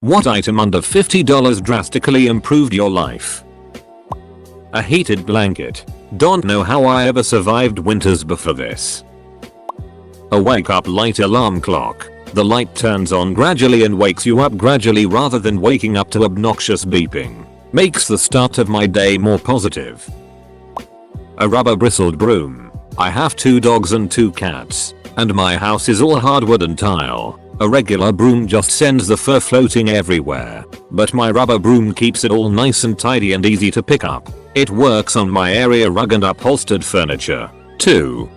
What item under $50 drastically improved your life? A heated blanket. Don't know how I ever survived winters before this. A wake up light alarm clock. The light turns on gradually and wakes you up gradually rather than waking up to obnoxious beeping. Makes the start of my day more positive. A rubber bristled broom. I have 2 dogs and 2 cats, and my house is all hardwood and tile. A regular broom just sends the fur floating everywhere, but my rubber broom keeps it all nice and tidy and easy to pick up. It works on my area rug and upholstered furniture, too.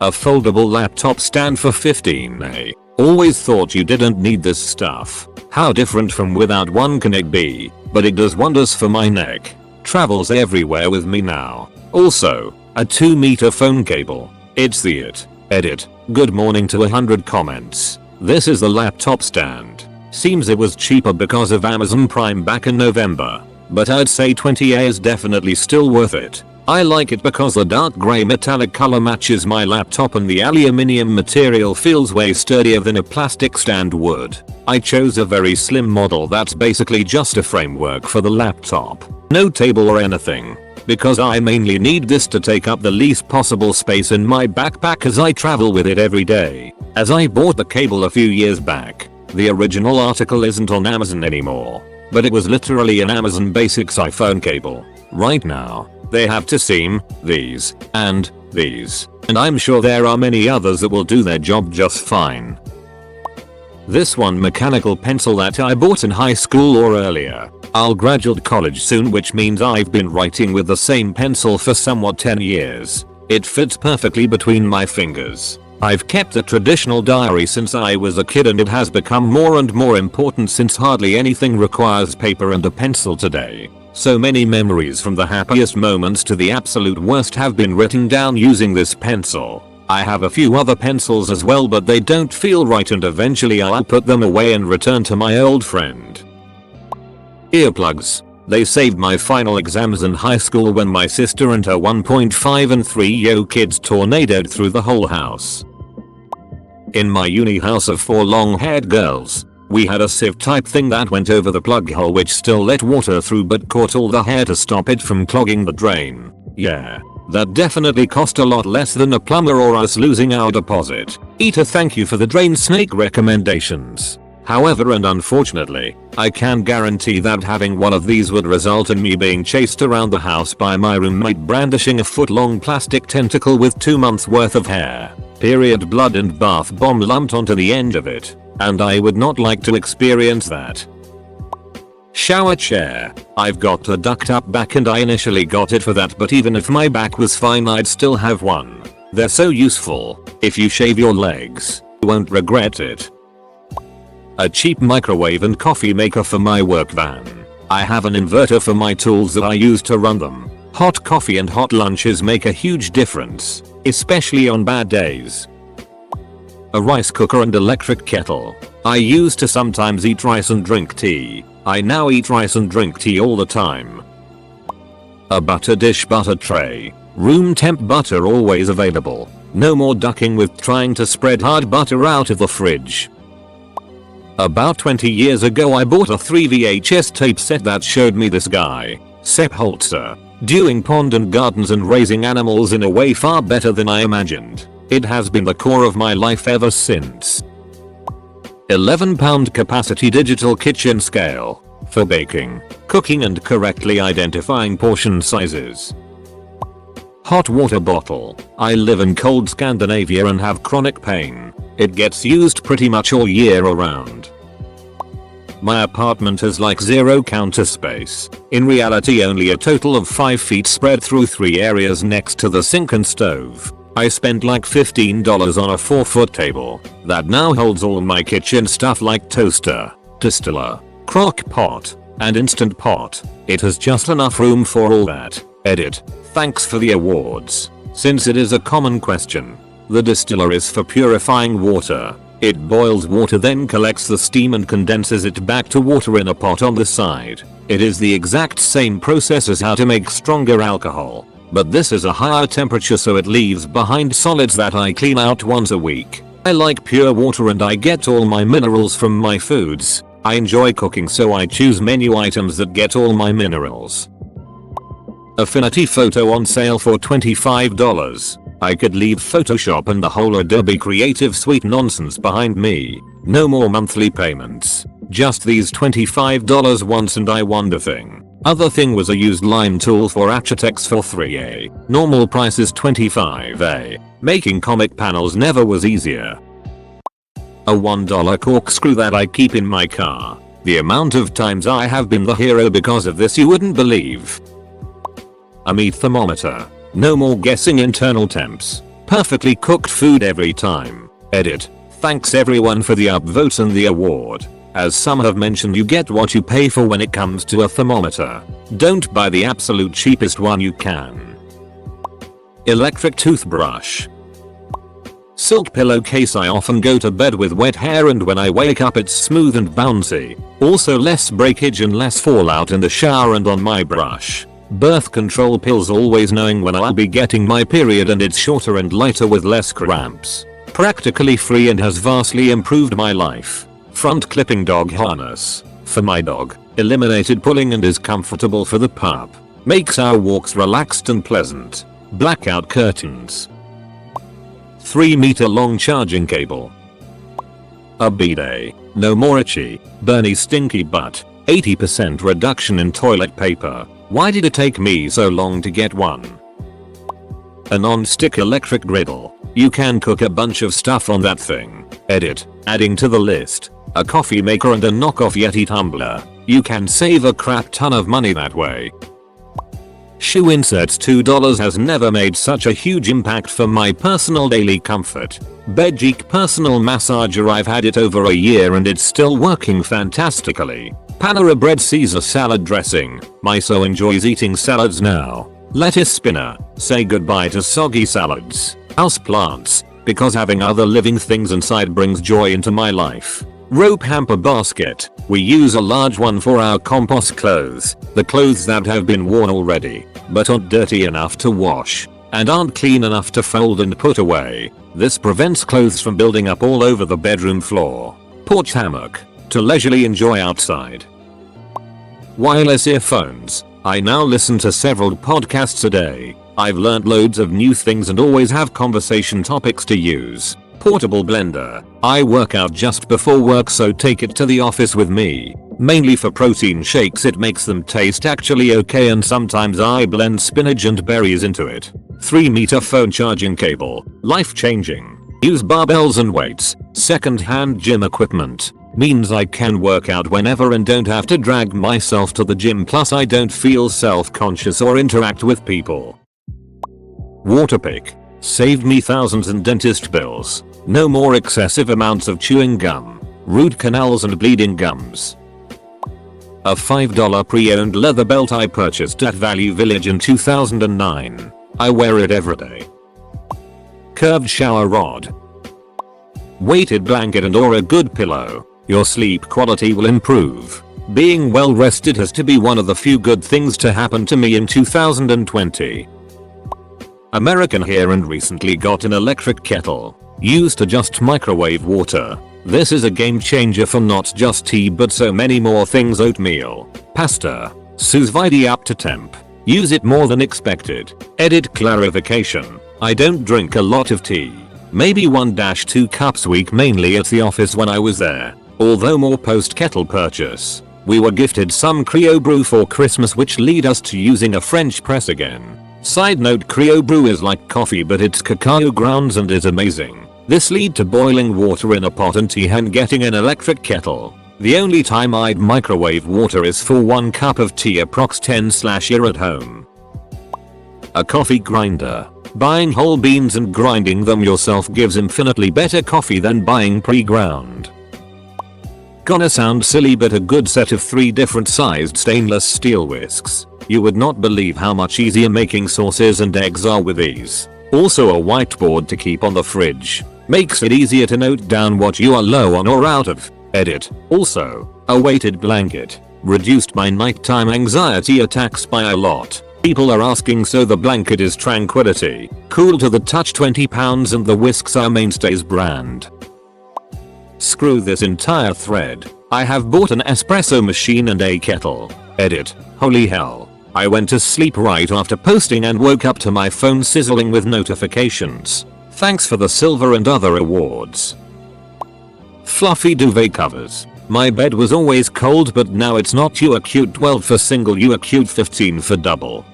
A foldable laptop stand for $15. Always thought you didn't need this stuff. How different from without one can it be? But it does wonders for my neck. Travels everywhere with me now. Also, a 2-meter phone cable. It's the Edit. Good morning to 100 comments. This is the laptop stand. Seems it was cheaper because of Amazon Prime back in November. But I'd say $20 is definitely still worth it. I like it because the dark grey metallic color matches my laptop and the aluminium material feels way sturdier than a plastic stand would. I chose a very slim model that's basically just a framework for the laptop. No table or anything. Because I mainly need this to take up the least possible space in my backpack as I travel with it every day. As I bought the cable a few years back. The original article isn't on Amazon anymore. But it was literally an Amazon Basics iPhone cable. Right now, they have to seam, these, and these. And I'm sure there are many others that will do their job just fine. This one mechanical pencil that I bought in high school or earlier. I'll graduate college soon, which means I've been writing with the same pencil for somewhat 10 years. It fits perfectly between my fingers. I've kept a traditional diary since I was a kid and it has become more and more important since hardly anything requires paper and a pencil today. So many memories from the happiest moments to the absolute worst have been written down using this pencil. I have a few other pencils as well, but they don't feel right and eventually I'll put them away and return to my old friend. Earplugs. They saved my final exams in high school when my sister and her 1.5 and 3-year kids tornadoed through the whole house. In my uni house of 4 long-haired girls, we had a sieve type thing that went over the plug hole which still let water through but caught all the hair to stop it from clogging the drain. Yeah, that definitely cost a lot less than a plumber or us losing our deposit. Eater, thank you for the drain snake recommendations. However, and unfortunately, I can guarantee that having one of these would result in me being chased around the house by my roommate brandishing a foot-long plastic tentacle with 2 months worth of hair, period blood and bath bomb lumped onto the end of it, and I would not like to experience that. Shower chair. I've got the ducked up back and I initially got it for that, but even if my back was fine I'd still have one. They're so useful. If you shave your legs, you won't regret it. A cheap microwave and coffee maker for my work van. I have an inverter for my tools that I use to run them. Hot coffee and hot lunches make a huge difference, especially on bad days. A rice cooker and electric kettle. I used to sometimes eat rice and drink tea. I now eat rice and drink tea all the time. A butter dish butter tray. Room temp butter always available. No more ducking with trying to spread hard butter out of the fridge. About 20 years ago I bought a 3 VHS tape set that showed me this guy, Sepp Holzer, doing pond and gardens and raising animals in a way far better than I imagined. It has been the core of my life ever since. 11-pound capacity digital kitchen scale. For baking, cooking and correctly identifying portion sizes. Hot water bottle. I live in cold Scandinavia and have chronic pain. It gets used pretty much all year around. My apartment has like 0 counter space. In reality only a total of 5 feet spread through 3 areas next to the sink and stove. I spent like $15 on a 4-foot table that now holds all my kitchen stuff like toaster, distiller, crock pot, and instant pot. It has just enough room for all that. Edit. Thanks for the awards. Since it is a common question, the distiller is for purifying water. It boils water then collects the steam and condenses it back to water in a pot on the side. It is the exact same process as how to make stronger alcohol, but this is a higher temperature so it leaves behind solids that I clean out once a week. I like pure water and I get all my minerals from my foods. I enjoy cooking, so I choose menu items that get all my minerals. Affinity photo on sale for $25. I could leave Photoshop and the whole Adobe Creative Suite nonsense behind me. No more monthly payments. Just these $25 once and I wonder thing. Other thing was a used line tool for Achetex for $3A. Normal price is $25A. Making comic panels never was easier. A $1 corkscrew that I keep in my car. The amount of times I have been the hero because of this you wouldn't believe. A meat thermometer. No more guessing internal temps. Perfectly cooked food every time. Edit. Thanks everyone for the upvotes and the award. As some have mentioned, you get what you pay for when it comes to a thermometer. Don't buy the absolute cheapest one you can. Electric toothbrush. Silk pillowcase. I often go to bed with wet hair and when I wake up it's smooth and bouncy. Also less breakage and less fallout in the shower and on my brush. Birth control pills, always knowing when I'll be getting my period, and it's shorter and lighter with less cramps. Practically free and has vastly improved my life. Front clipping dog harness. For my dog. Eliminated pulling and is comfortable for the pup. Makes our walks relaxed and pleasant. Blackout curtains. 3-meter long charging cable. A bidet. No more itchy, burny stinky butt. 80% reduction in toilet paper. Why did it take me so long to get one? A non-stick electric griddle. You can cook a bunch of stuff on that thing. Edit. Adding to the list. A coffee maker and a knockoff Yeti tumbler. You can save a crap ton of money that way. Shoe inserts. $2 has never made such a huge impact for my personal daily comfort. Begeek personal massager. I've had it over a year and it's still working fantastically. Panera bread Caesar salad dressing. My so enjoys eating salads now. Lettuce spinner. Say goodbye to soggy salads. House plants. Because having other living things inside brings joy into my life. Rope hamper basket. We use a large one for our compost clothes. The clothes that have been worn already, but aren't dirty enough to wash, and aren't clean enough to fold and put away. This prevents clothes from building up all over the bedroom floor. Porch hammock. To leisurely enjoy outside. Wireless earphones. I now listen to several podcasts a day. I've learned loads of new things and always have conversation topics to use. Portable blender. I work out just before work, so take it to the office with me. Mainly for protein shakes, it makes them taste actually okay, and sometimes I blend spinach and berries into it. 3-meter phone charging cable. Life changing. Use barbells and weights. Second-hand gym equipment. Means I can work out whenever and don't have to drag myself to the gym, plus I don't feel self-conscious or interact with people. Water pick. Saved me thousands in dentist bills. No more excessive amounts of chewing gum, root canals and bleeding gums. A $5 pre-owned leather belt I purchased at Value Village in 2009. I wear it every day. Curved shower rod. Weighted blanket and or a good pillow. Your sleep quality will improve. Being well rested has to be one of the few good things to happen to me in 2020. American here and recently got an electric kettle. Used to just microwave water. This is a game changer for not just tea but so many more things: oatmeal, pasta, sous vide up to temp. Use it more than expected. Edit clarification. I don't drink a lot of tea. Maybe 1-2 cups a week, mainly at the office when I was there. Although more post kettle purchase. We were gifted some Creo brew for Christmas, which lead us to using a French press again. Side note, Creo brew is like coffee but it's cacao grounds and is amazing. This lead to boiling water in a pot and tea and getting an electric kettle. The only time I'd microwave water is for 1 cup of tea approx 10/year at home. A coffee grinder. Buying whole beans and grinding them yourself gives infinitely better coffee than buying pre-ground. Gonna sound silly, but a good set of 3 different sized stainless steel whisks. You would not believe how much easier making sauces and eggs are with these. Also a whiteboard to keep on the fridge. Makes it easier to note down what you are low on or out of. Edit. Also, a weighted blanket. Reduced my nighttime anxiety attacks by a lot. People are asking, so the blanket is Tranquility. Cool to the touch, 20 pounds, and the whisks are Mainstays brand. Screw this entire thread. I have bought an espresso machine and a kettle. Edit. Holy hell. I went to sleep right after posting and woke up to my phone sizzling with notifications. Thanks for the silver and other awards. Fluffy duvet covers. My bed was always cold, but now it's not. You are cute 12 for single, you are cute 15 for double.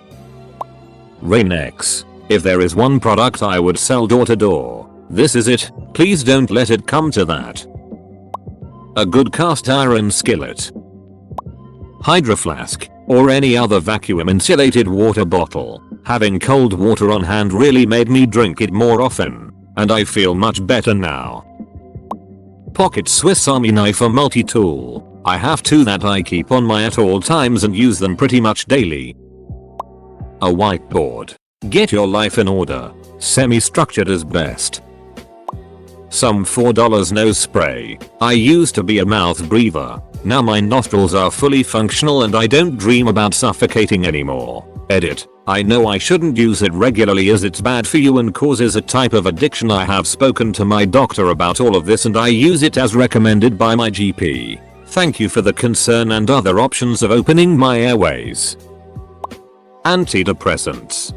Rain-X. If there is one product I would sell door to door, this is it. Please don't let it come to that. A good cast iron skillet. Hydro flask, or any other vacuum insulated water bottle. Having cold water on hand really made me drink it more often, and I feel much better now. Pocket Swiss Army knife, a multi-tool. I have two that I keep on me at all times and use them pretty much daily. A whiteboard. Get your life in order. Semi-structured is best. Some $4 nose spray. I used to be a mouth breather. Now my nostrils are fully functional and I don't dream about suffocating anymore. Edit. I know I shouldn't use it regularly as it's bad for you and causes a type of addiction. I have spoken to my doctor about all of this and I use it as recommended by my GP. Thank you for the concern and other options of opening my airways. Antidepressants.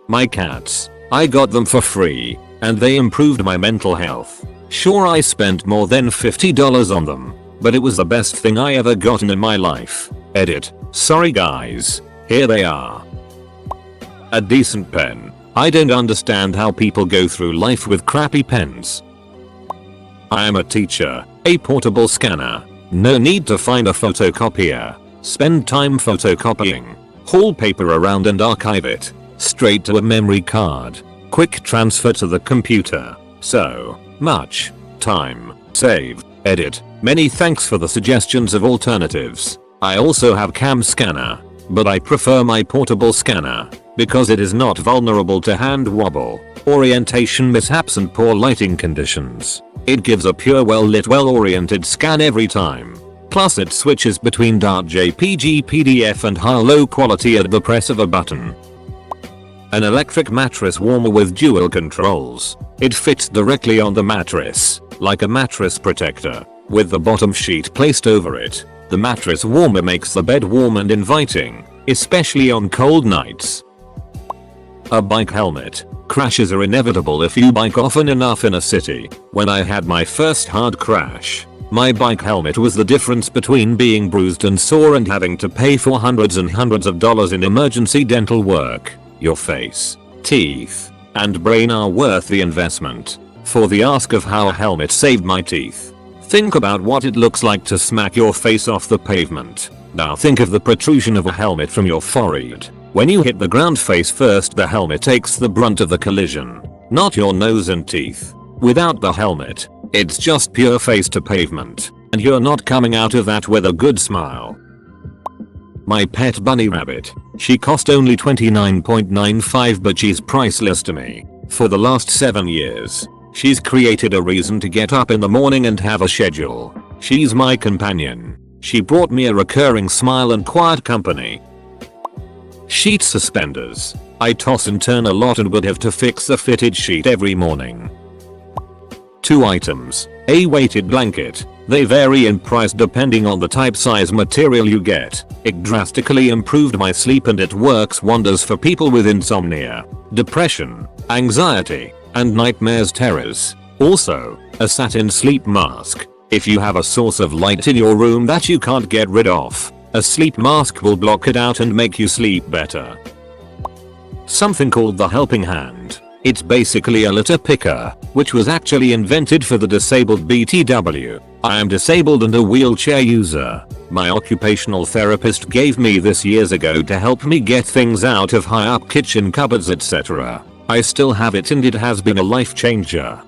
My cats. I got them for free, and they improved my mental health. Sure, I spent more than $50 on them, but it was the best thing I ever gotten in my life. Edit. Sorry guys. Here they are. A decent pen. I don't understand how people go through life with crappy pens. I am a teacher. A portable scanner. No need to find a photocopier. Spend time photocopying. Haul paper around and archive it. Straight to a memory card. Quick transfer to the computer. So much time saved. Edit. Many thanks for the suggestions of alternatives. I also have cam scanner, but I prefer my portable scanner because it is not vulnerable to hand wobble, orientation mishaps and poor lighting conditions. It gives a pure well-lit, well-oriented scan every time. Plus it switches between .jpg, PDF and high low quality at the press of a button. An electric mattress warmer with dual controls. It fits directly on the mattress, like a mattress protector, with the bottom sheet placed over it. The mattress warmer makes the bed warm and inviting, especially on cold nights. A bike helmet. Crashes are inevitable if you bike often enough in a city. When I had my first hard crash, my bike helmet was the difference between being bruised and sore and having to pay for hundreds and hundreds of dollars in emergency dental work. Your face, teeth, and brain are worth the investment. For the ask of how a helmet saved my teeth. Think about what it looks like to smack your face off the pavement. Now think of the protrusion of a helmet from your forehead. When you hit the ground face first, the helmet takes the brunt of the collision, not your nose and teeth. Without the helmet, it's just pure face to pavement, and you're not coming out of that with a good smile. My pet bunny rabbit. She cost only $29.95, but she's priceless to me. For the last 7 years, she's created a reason to get up in the morning and have a schedule. She's my companion. She brought me a recurring smile and quiet company. Sheet suspenders. I toss and turn a lot and would have to fix the fitted sheet every morning. 2 items. A weighted blanket. They vary in price depending on the type, size, material you get. It drastically improved my sleep and it works wonders for people with insomnia, depression, anxiety, and nightmares terrors. Also, a satin sleep mask. If you have a source of light in your room that you can't get rid of, a sleep mask will block it out and make you sleep better. Something called the helping hand. It's basically a litter picker, which was actually invented for the disabled BTW. I am disabled and a wheelchair user. My occupational therapist gave me this years ago to help me get things out of high up kitchen cupboards, etc. I still have it and it has been a life changer.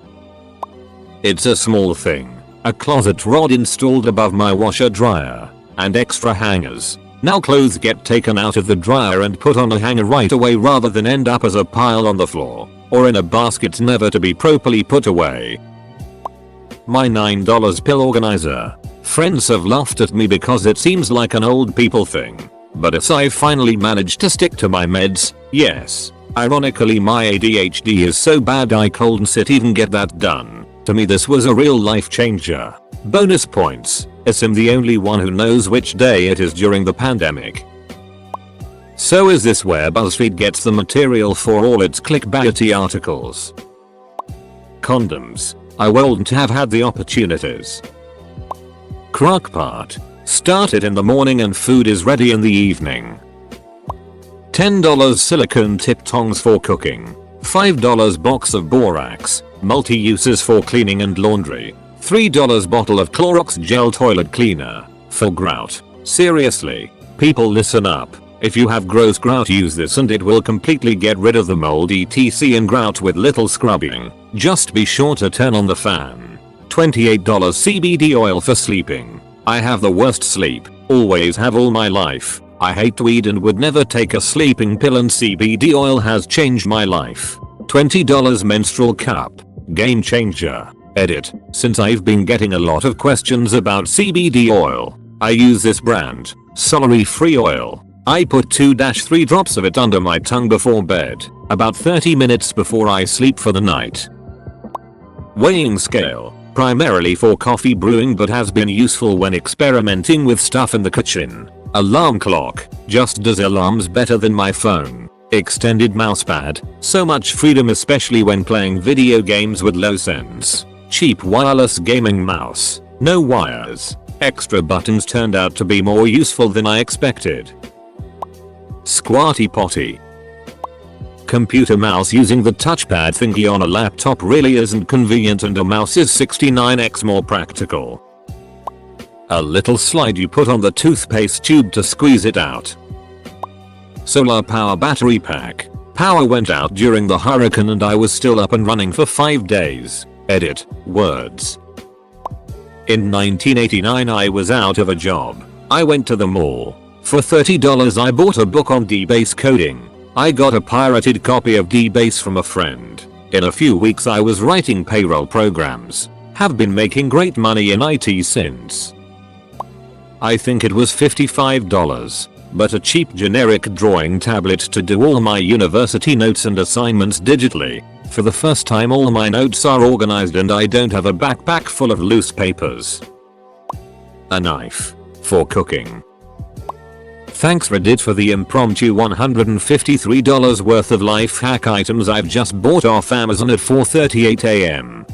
It's a small thing. A closet rod installed above my washer dryer, and extra hangers. Now clothes get taken out of the dryer and put on a hanger right away rather than end up as a pile on the floor, or in a basket never to be properly put away. My $9 pill organizer. Friends have laughed at me because it seems like an old people thing, but as I've finally managed to stick to my meds, yes. Ironically, my ADHD is so bad I couldn't sit even get that done. To me this was a real life changer. Bonus points. as I'm the only one who knows which day it is during the pandemic. So is this where BuzzFeed gets the material for all its clickbaity articles? Condoms. I wouldn't have had the opportunities. Crock-Pot. Start it in the morning and food is ready in the evening. $10 silicone tip tongs for cooking. $5 box of borax, multi-uses for cleaning and laundry. $3 bottle of Clorox gel toilet cleaner, for grout. Seriously, people listen up. If you have gross grout, use this and it will completely get rid of the mold etc and grout with little scrubbing. Just be sure to turn on the fan. $28 CBD oil for sleeping. I have the worst sleep, always have all my life. I hate weed and would never take a sleeping pill, and CBD oil has changed my life. $20 menstrual cup. Game changer. Edit. Since I've been getting a lot of questions about CBD oil, I use this brand, Solary Free Oil. I put 2-3 drops of it under my tongue before bed, about 30 minutes before I sleep for the night. Weighing scale. Primarily for coffee brewing but has been useful when experimenting with stuff in the kitchen. Alarm clock. Just does alarms better than my phone. Extended mousepad. So much freedom, especially when playing video games with low sense. Cheap wireless gaming mouse. No wires. Extra buttons turned out to be more useful than I expected. Squatty potty. Computer mouse. Using the touchpad thingy on a laptop really isn't convenient, and a mouse is 69x more practical. A little slide you put on the toothpaste tube to squeeze it out. Solar power battery pack. Power went out during the hurricane and I was still up and running for 5 days. Edit. Words. In 1989 I was out of a job. I went to the mall. For $30 I bought a book on DBase coding. I got a pirated copy of DBase from a friend. In a few weeks I was writing payroll programs. Have been making great money in IT since. I think it was $55, but a cheap generic drawing tablet to do all my university notes and assignments digitally. For the first time all my notes are organized and I don't have a backpack full of loose papers. A knife. For cooking. Thanks Reddit for the impromptu $153 worth of life hack items I've just bought off Amazon at 4:38 AM.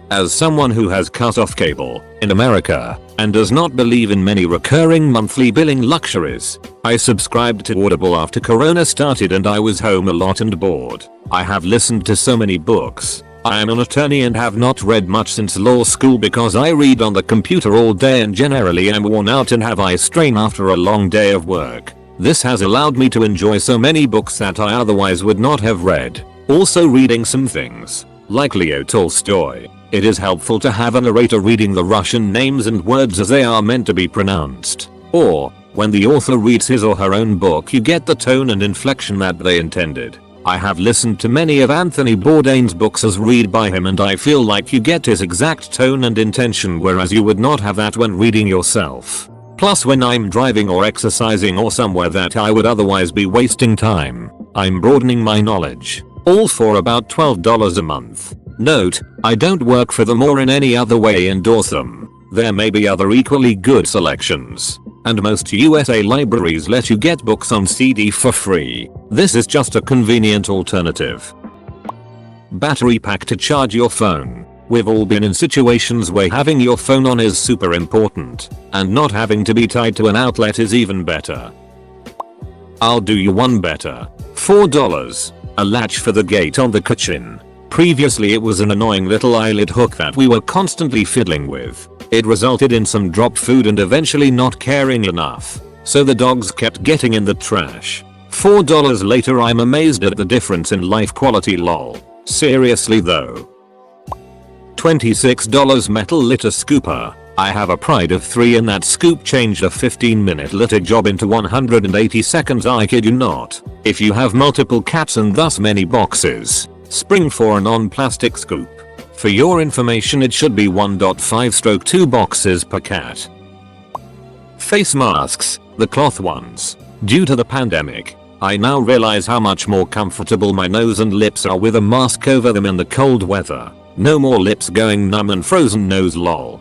As someone who has cut off cable in America and does not believe in many recurring monthly billing luxuries, I subscribed to Audible after Corona started and I was home a lot and bored. I have listened to so many books. I am an attorney and have not read much since law school because I read on the computer all day and generally am worn out and have eye strain after a long day of work. This has allowed me to enjoy so many books that I otherwise would not have read. Also reading some things, like Leo Tolstoy. It is helpful to have a narrator reading the Russian names and words as they are meant to be pronounced. Or, when the author reads his or her own book, you get the tone and inflection that they intended. I have listened to many of Anthony Bourdain's books as read by him and I feel like you get his exact tone and intention, whereas you would not have that when reading yourself. Plus when I'm driving or exercising or somewhere that I would otherwise be wasting time, I'm broadening my knowledge. All for about $12 a month. Note, I don't work for them or in any other way endorse them. There may be other equally good selections. And most USA libraries let you get books on CD for free. This is just a convenient alternative. Battery pack to charge your phone. We've all been in situations where having your phone on is super important, and not having to be tied to an outlet is even better. I'll do you one better. $4. A latch for the gate on the kitchen. Previously it was an annoying little eyelid hook that we were constantly fiddling with. It resulted in some dropped food and eventually not caring enough, so the dogs kept getting in the trash. $4 later I'm amazed at the difference in life quality, lol. Seriously though. $26 metal litter scooper. I have a Pride of 3 and that scoop changed a 15-minute litter job into 180 seconds, I kid you not. If you have multiple cats and thus many boxes, spring for a non-plastic scoop. For your information it should be 1.5/2 boxes per cat. Face masks, the cloth ones. Due to the pandemic, I now realize how much more comfortable my nose and lips are with a mask over them in the cold weather. No more lips going numb and frozen nose, lol.